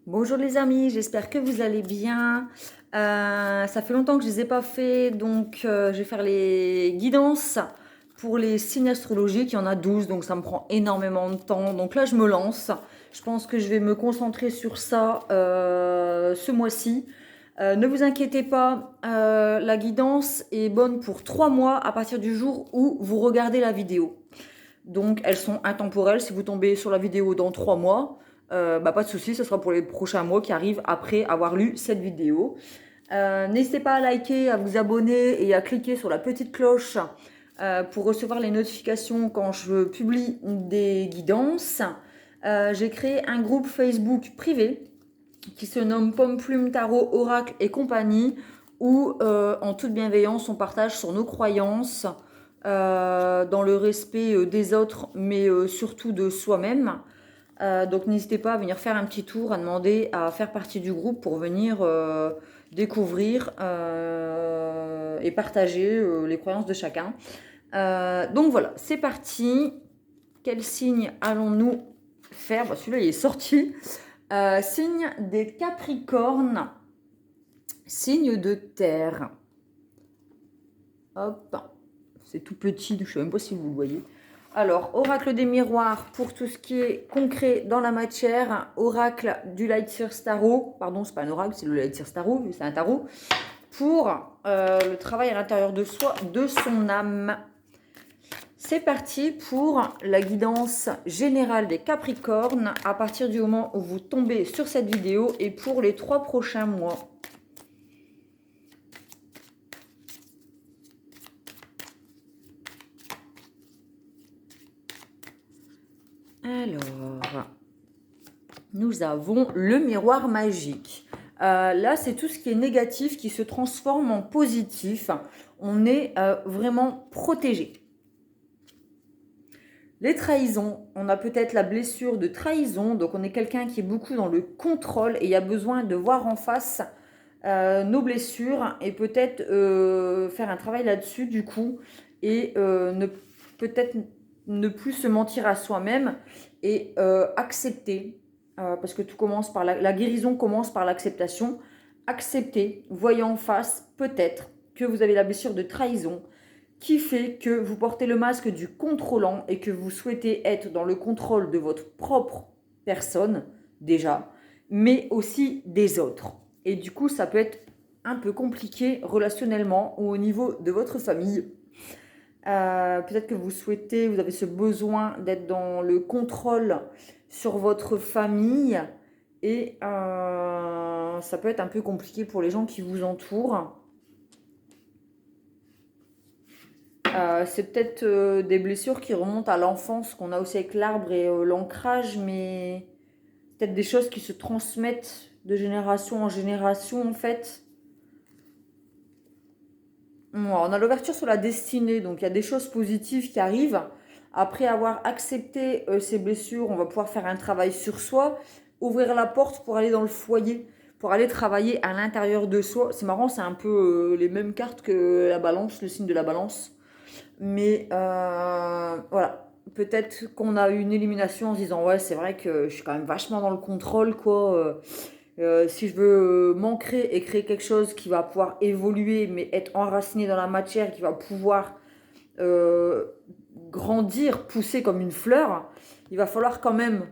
Bonjour les amis, j'espère que vous allez bien. Ça fait longtemps que je ne les ai pas fait, donc je vais faire les guidances pour les signes astrologiques. Il y en a 12, donc ça me prend énormément de temps. Donc là, je me lance. Je pense que je vais me concentrer sur ça ce mois-ci. Ne vous inquiétez pas, la guidance est bonne pour 3 mois à partir du jour où vous regardez la vidéo. Donc elles sont intemporelles. Si vous tombez sur la vidéo dans 3 mois, pas de souci, ce sera pour les prochains mois qui arrivent après avoir lu cette vidéo. N'hésitez pas à liker, à vous abonner et à cliquer sur la petite cloche pour recevoir les notifications quand je publie des guidances. J'ai créé un groupe Facebook privé qui se nomme Pomme Plume Tarot Oracle et compagnie où en toute bienveillance on partage sur nos croyances dans le respect des autres mais surtout de soi-même. Donc n'hésitez pas à venir faire un petit tour, à demander à faire partie du groupe pour venir découvrir et partager les croyances de chacun. Donc voilà, c'est parti. Quel signe allons-nous faire? Celui-là, il est sorti. Signe des Capricornes, signe de terre. Hop, c'est tout petit, je ne sais même pas si vous le voyez. Alors, oracle des miroirs pour tout ce qui est concret dans la matière. Oracle du Lightseer Tarot. Pardon, c'est pas un oracle, c'est le Lightseer Tarot, c'est un tarot. Pour le travail à l'intérieur de soi, de son âme. C'est parti pour la guidance générale des Capricornes à partir du moment où vous tombez sur cette vidéo et pour les 3 prochains mois. Alors, nous avons le miroir magique. Là, c'est tout ce qui est négatif qui se transforme en positif. On est vraiment protégé. Les trahisons, on a peut-être la blessure de trahison, donc on est quelqu'un qui est beaucoup dans le contrôle et il y a besoin de voir en face nos blessures et peut-être faire un travail là-dessus du coup et peut-être ne plus se mentir à soi-même et accepter, parce que tout commence par la guérison commence par l'acceptation. Accepter, voyant en face peut-être que vous avez la blessure de trahison, qui fait que vous portez le masque du contrôlant et que vous souhaitez être dans le contrôle de votre propre personne, déjà, mais aussi des autres. Et du coup, ça peut être un peu compliqué relationnellement ou au niveau de votre famille. Peut-être que vous avez ce besoin d'être dans le contrôle sur votre famille et ça peut être un peu compliqué pour les gens qui vous entourent. C'est peut-être des blessures qui remontent à l'enfance qu'on a aussi avec l'arbre et l'ancrage, mais peut-être des choses qui se transmettent de génération en génération en fait. On a l'ouverture sur la destinée, donc il y a des choses positives qui arrivent. Après avoir accepté ces blessures, on va pouvoir faire un travail sur soi, ouvrir la porte pour aller dans le foyer, pour aller travailler à l'intérieur de soi. C'est marrant, c'est un peu les mêmes cartes que la balance, le signe de la balance. Mais voilà, peut-être qu'on a eu une élimination en se disant ouais, c'est vrai que je suis quand même vachement dans le contrôle quoi. Si je veux m'ancrer et créer quelque chose qui va pouvoir évoluer mais être enraciné dans la matière, qui va pouvoir euh, grandir, pousser comme une fleur, il va falloir quand même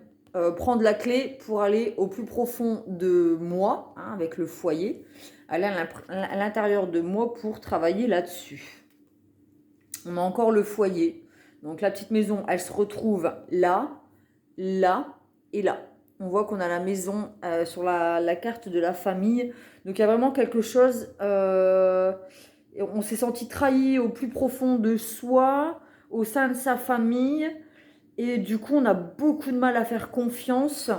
prendre la clé pour aller au plus profond de moi, hein, avec le foyer, aller à l'intérieur de moi pour travailler là-dessus. On a encore le foyer. Donc la petite maison, elle se retrouve là, là et là. On voit qu'on a la maison sur la carte de la famille. Donc il y a vraiment quelque chose. On s'est senti trahi au plus profond de soi, au sein de sa famille. Et du coup, on a beaucoup de mal à faire confiance.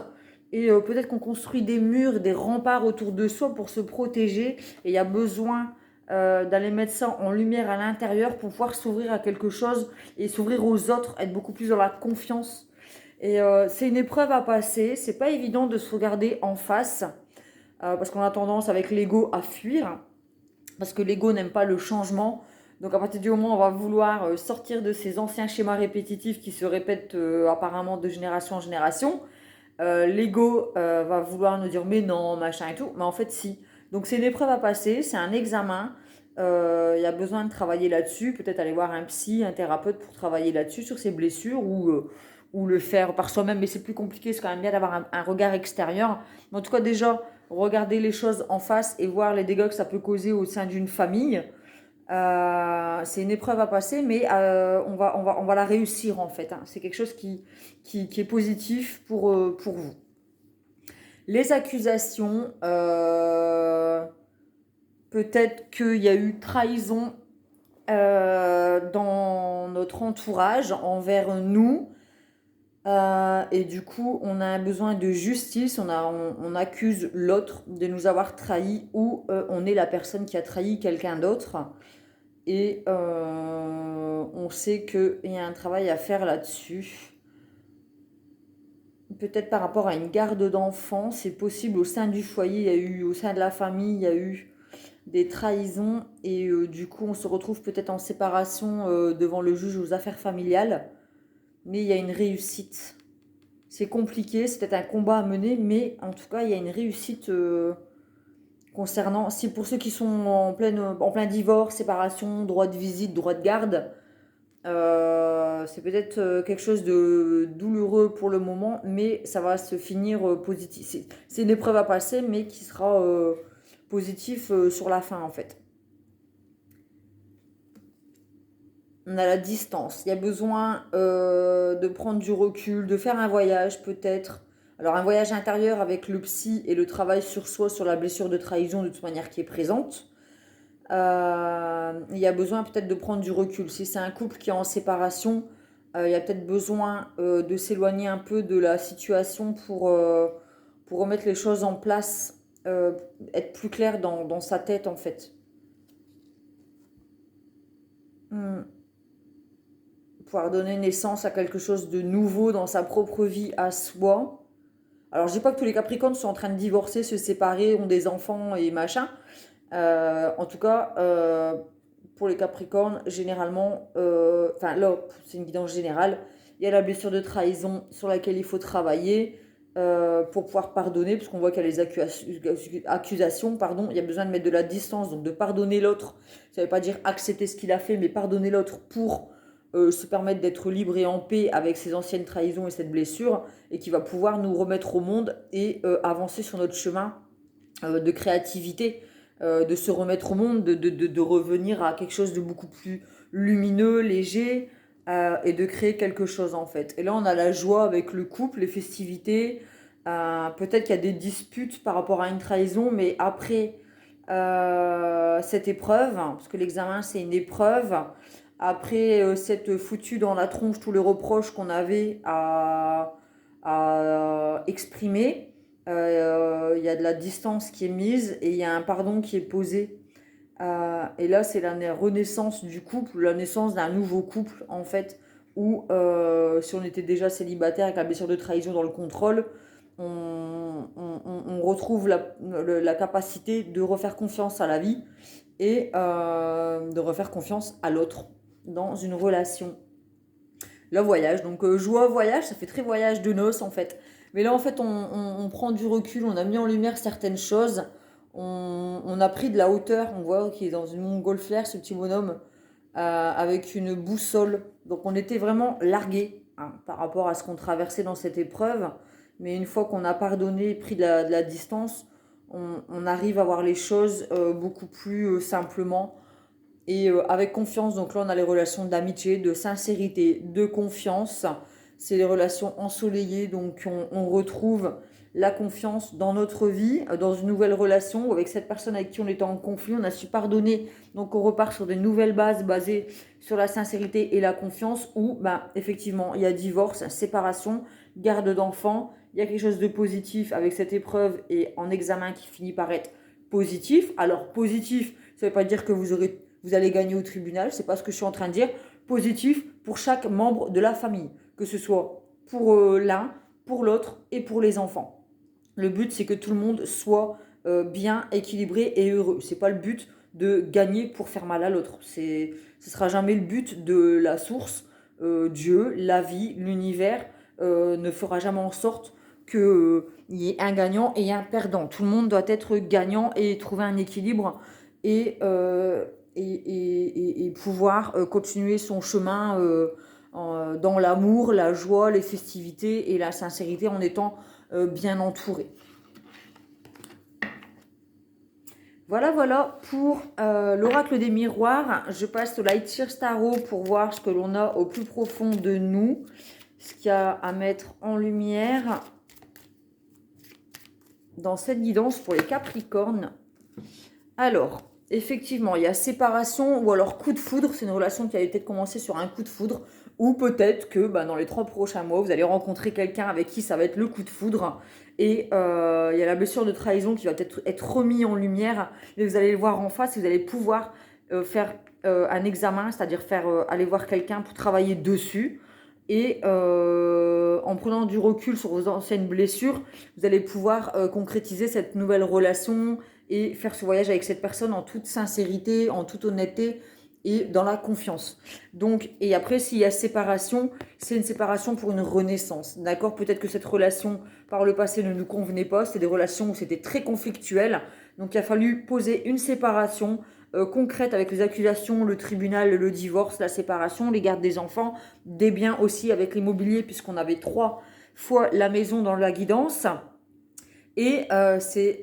Et peut-être qu'on construit des murs, des remparts autour de soi pour se protéger. Et il y a besoin d'aller mettre ça en lumière à l'intérieur pour pouvoir s'ouvrir à quelque chose et s'ouvrir aux autres, être beaucoup plus dans la confiance. Et c'est une épreuve à passer. C'est pas évident de se regarder en face parce qu'on a tendance avec l'ego à fuir parce que l'ego n'aime pas le changement. Donc à partir du moment où on va vouloir sortir de ces anciens schémas répétitifs qui se répètent apparemment de génération en génération, L'ego va vouloir nous dire mais non, machin et tout, mais en fait si. Donc c'est une épreuve à passer, c'est un examen. Il y a besoin de travailler là-dessus, peut-être aller voir un psy, un thérapeute pour travailler là-dessus, sur ses blessures ou le faire par soi-même, mais c'est plus compliqué, c'est quand même bien d'avoir un regard extérieur. Mais en tout cas déjà, regarder les choses en face et voir les dégâts que ça peut causer au sein d'une famille. C'est une épreuve à passer, mais on va la réussir en fait, hein. C'est quelque chose qui est positif pour vous. Les accusations, peut-être qu'il y a eu trahison dans notre entourage envers nous. Et du coup, on a un besoin de justice, on accuse l'autre de nous avoir trahis ou on est la personne qui a trahi quelqu'un d'autre. Et on sait qu'il y a un travail à faire là-dessus. Peut-être par rapport à une garde d'enfants, c'est possible au sein du foyer, au sein de la famille, il y a eu des trahisons et du coup on se retrouve peut-être en séparation devant le juge aux affaires familiales, mais il y a une réussite. C'est compliqué, c'est peut-être un combat à mener, mais en tout cas il y a une réussite concernant, si pour ceux qui sont en plein divorce, séparation, droit de visite, droit de garde, c'est peut-être quelque chose de douloureux pour le moment, mais ça va se finir positif. C'est une épreuve à passer, mais qui sera positif sur la fin en fait. On a la distance. Il y a besoin de prendre du recul, de faire un voyage peut-être. Alors un voyage intérieur avec le psy et le travail sur soi, sur la blessure de trahison de toute manière qui est présente. Il y a besoin peut-être de prendre du recul. Si c'est un couple qui est en séparation, il y a peut-être besoin de s'éloigner un peu de la situation pour remettre les choses en place, être plus clair dans sa tête en fait. Hmm. Pouvoir donner naissance à quelque chose de nouveau dans sa propre vie à soi. Alors je dis pas que tous les Capricornes sont en train de divorcer, se séparer, ont des enfants et machin. En tout cas, pour les Capricornes, généralement, enfin là, c'est une guidance générale. Il y a la blessure de trahison sur laquelle il faut travailler pour pouvoir pardonner, parce qu'on voit qu'il y a les accusations, pardon. Il y a besoin de mettre de la distance, donc de pardonner l'autre. Ça ne veut pas dire accepter ce qu'il a fait, mais pardonner l'autre pour se permettre d'être libre et en paix avec ses anciennes trahisons et cette blessure, et qui va pouvoir nous remettre au monde et avancer sur notre chemin de créativité, de se remettre au monde, de revenir à quelque chose de beaucoup plus lumineux, léger, et de créer quelque chose en fait. Et là, on a la joie avec le couple, les festivités. Peut-être qu'il y a des disputes par rapport à une trahison, mais après cette épreuve, hein, parce que l'examen c'est une épreuve, après cette foutue dans la tronche, tous les reproches qu'on avait à exprimer, il y a de la distance qui est mise et il y a un pardon qui est posé. Et là, c'est la renaissance du couple, la naissance d'un nouveau couple, en fait, où si on était déjà célibataire avec la blessure de trahison dans le contrôle, on retrouve la capacité de refaire confiance à la vie et de refaire confiance à l'autre dans une relation. Le voyage, donc joie voyage, ça fait très voyage de noces en fait. Mais là en fait on prend du recul, on a mis en lumière certaines choses, on a pris de la hauteur, on voit qu'il est dans une montgolfière ce petit bonhomme avec une boussole. Donc on était vraiment largué hein, par rapport à ce qu'on traversait dans cette épreuve. Mais une fois qu'on a pardonné, pris de la distance, on arrive à voir les choses beaucoup plus simplement et avec confiance. Donc là, on a les relations d'amitié, de sincérité, de confiance. C'est les relations ensoleillées. Donc on retrouve la confiance dans notre vie, dans une nouvelle relation ou avec cette personne avec qui on était en conflit. On a su pardonner. Donc on repart sur des nouvelles bases basées sur la sincérité et la confiance où, ben, effectivement, il y a divorce, séparation, garde d'enfants. Il y a quelque chose de positif avec cette épreuve et en examen qui finit par être positif. Alors positif, ça ne veut pas dire que vous allez gagner au tribunal, c'est pas ce que je suis en train de dire. Positif pour chaque membre de la famille, que ce soit pour l'un, pour l'autre et pour les enfants. Le but, c'est que tout le monde soit bien équilibré et heureux. C'est pas le but de gagner pour faire mal à l'autre. Ce sera jamais le but de la source. Dieu, la vie, l'univers ne fera jamais en sorte qu'il y ait un gagnant et un perdant. Tout le monde doit être gagnant et trouver un équilibre et, pouvoir continuer son chemin dans l'amour, la joie, les festivités et la sincérité en étant bien entouré. Voilà pour l'oracle des miroirs. Je passe au Lightyear Tarot pour voir ce que l'on a au plus profond de nous, ce qu'il y a à mettre en lumière dans cette guidance pour les Capricornes. Alors, effectivement, il y a séparation ou alors coup de foudre. C'est une relation qui a peut-être commencé sur un coup de foudre. Ou peut-être que dans les 3 prochains mois, vous allez rencontrer quelqu'un avec qui ça va être le coup de foudre. Et il y a la blessure de trahison qui va peut-être être remise en lumière. Mais vous allez le voir en face et vous allez pouvoir faire un examen, c'est-à-dire aller voir quelqu'un pour travailler dessus. Et en prenant du recul sur vos anciennes blessures, vous allez pouvoir concrétiser cette nouvelle relation et faire ce voyage avec cette personne en toute sincérité, en toute honnêteté et dans la confiance. Donc, et après, s'il y a séparation, c'est une séparation pour une renaissance. D'accord ? Peut-être que cette relation par le passé ne nous convenait pas. C'était des relations où c'était très conflictuel. Donc, il a fallu poser une séparation concrète avec les accusations, le tribunal, le divorce, la séparation, les gardes des enfants, des biens aussi avec l'immobilier, puisqu'on avait 3 fois la maison dans la guidance. Et c'est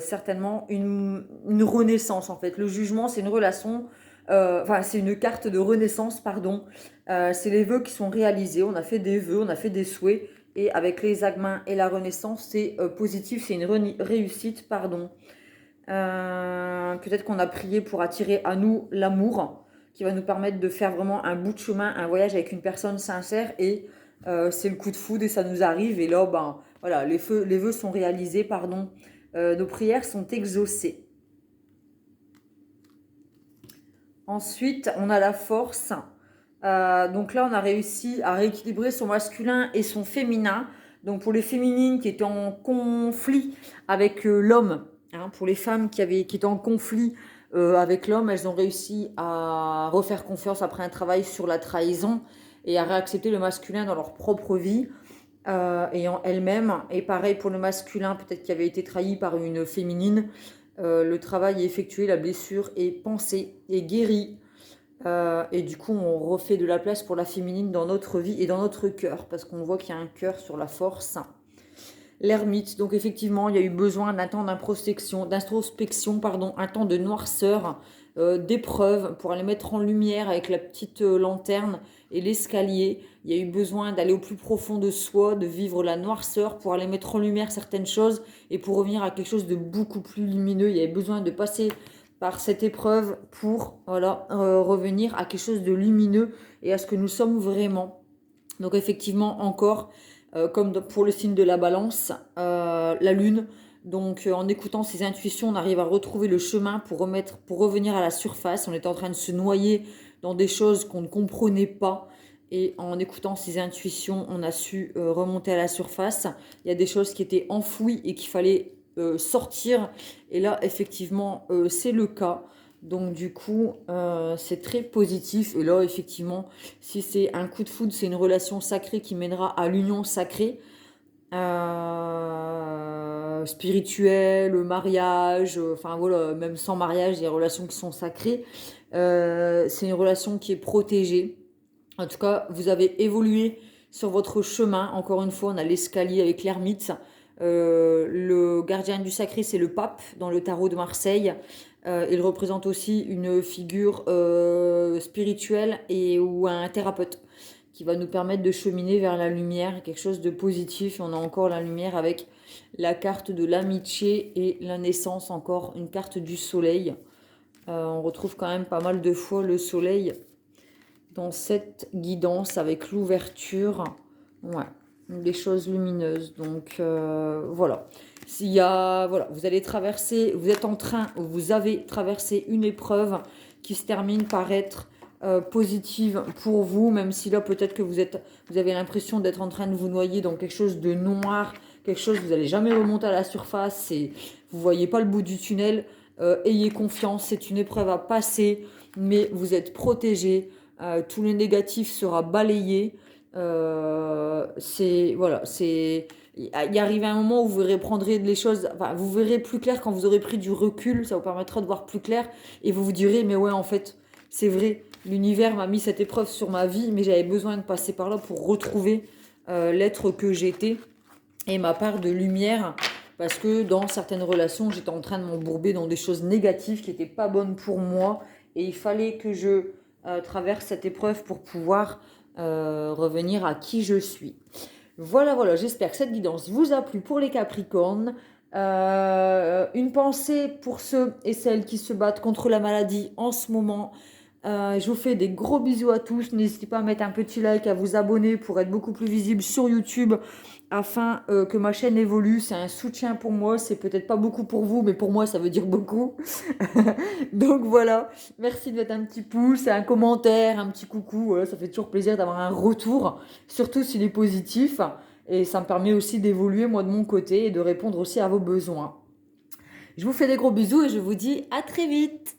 certainement une renaissance en fait. Le jugement, c'est une relation, c'est une carte de renaissance, pardon. C'est les vœux qui sont réalisés. On a fait des vœux, on a fait des souhaits. Et avec les agmains et la renaissance, c'est positif, c'est une réussite, pardon. Peut-être qu'on a prié pour attirer à nous l'amour, qui va nous permettre de faire vraiment un bout de chemin, un voyage avec une personne sincère. Et c'est le coup de foudre et ça nous arrive. Et là, voilà, les vœux sont réalisés, pardon. Nos prières sont exaucées. Ensuite, on a la force. Donc là, on a réussi à rééquilibrer son masculin et son féminin. Donc pour les féminines qui étaient en conflit avec l'homme, pour les femmes qui étaient en conflit avec l'homme, elles ont réussi à refaire confiance après un travail sur la trahison et à réaccepter le masculin dans leur propre vie. Et en elle-même. Et pareil pour le masculin, peut-être qu'il avait été trahi par une féminine. Le travail est effectué, la blessure est pansée et guérie. Et du coup, on refait de la place pour la féminine dans notre vie et dans notre cœur, parce qu'on voit qu'il y a un cœur sur la force. L'ermite, donc effectivement, il y a eu besoin d'un temps d'introspection, un temps de noirceur, d'épreuve pour aller mettre en lumière avec la petite lanterne et l'escalier. Il y a eu besoin d'aller au plus profond de soi, de vivre la noirceur pour aller mettre en lumière certaines choses et pour revenir à quelque chose de beaucoup plus lumineux. Il y avait besoin de passer par cette épreuve pour revenir à quelque chose de lumineux et à ce que nous sommes vraiment. Donc effectivement, encore, comme pour le signe de la balance, la lune. Donc en écoutant ses intuitions, on arrive à retrouver le chemin pour revenir à la surface. On était en train de se noyer dans des choses qu'on ne comprenait pas. Et en écoutant ses intuitions, on a su remonter à la surface. Il y a des choses qui étaient enfouies et qu'il fallait sortir. Et là, effectivement, c'est le cas. Donc du coup, c'est très positif. Et là, effectivement, si c'est un coup de foudre, c'est une relation sacrée qui mènera à l'union sacrée. Spirituelle, le mariage, même sans mariage, il y a des relations qui sont sacrées. C'est une relation qui est protégée. En tout cas, vous avez évolué sur votre chemin. Encore une fois, on a l'escalier avec l'ermite. Le gardien du sacré, c'est le pape dans le tarot de Marseille. Il représente aussi une figure spirituelle ou un thérapeute qui va nous permettre de cheminer vers la lumière, quelque chose de positif. On a encore la lumière avec la carte de l'amitié et la naissance, encore une carte du soleil. On retrouve quand même pas mal de fois le soleil dans cette guidance avec l'ouverture. Ouais, des choses lumineuses. Donc voilà. Vous allez traverser, vous avez traversé une épreuve qui se termine par être positive pour vous, même si là peut-être que vous avez l'impression d'être en train de vous noyer dans quelque chose de noir, quelque chose vous n'allez jamais remonter à la surface et vous voyez pas le bout du tunnel. Ayez confiance, c'est une épreuve à passer, mais vous êtes protégé. Tout le négatif sera balayé. y arriver un moment où vous reprendrez les choses, enfin, vous verrez plus clair quand vous aurez pris du recul, ça vous permettra de voir plus clair et vous vous direz, mais ouais, en fait, c'est vrai, l'univers m'a mis cette épreuve sur ma vie, mais j'avais besoin de passer par là pour retrouver l'être que j'étais et ma part de lumière. Parce que dans certaines relations, j'étais en train de m'embourber dans des choses négatives qui n'étaient pas bonnes pour moi. Et il fallait que je traverse cette épreuve pour pouvoir revenir à qui je suis. Voilà, j'espère que cette guidance vous a plu pour les Capricornes. Une pensée pour ceux et celles qui se battent contre la maladie en ce moment. Je vous fais des gros bisous à tous. N'hésitez pas à mettre un petit like, à vous abonner pour être beaucoup plus visible sur YouTube afin que ma chaîne évolue. C'est un soutien pour moi. C'est peut-être pas beaucoup pour vous, mais pour moi, ça veut dire beaucoup. Donc voilà. Merci de mettre un petit pouce, un commentaire, un petit coucou. Ça fait toujours plaisir d'avoir un retour, surtout s'il est positif. Et ça me permet aussi d'évoluer moi de mon côté et de répondre aussi à vos besoins. Je vous fais des gros bisous et je vous dis à très vite.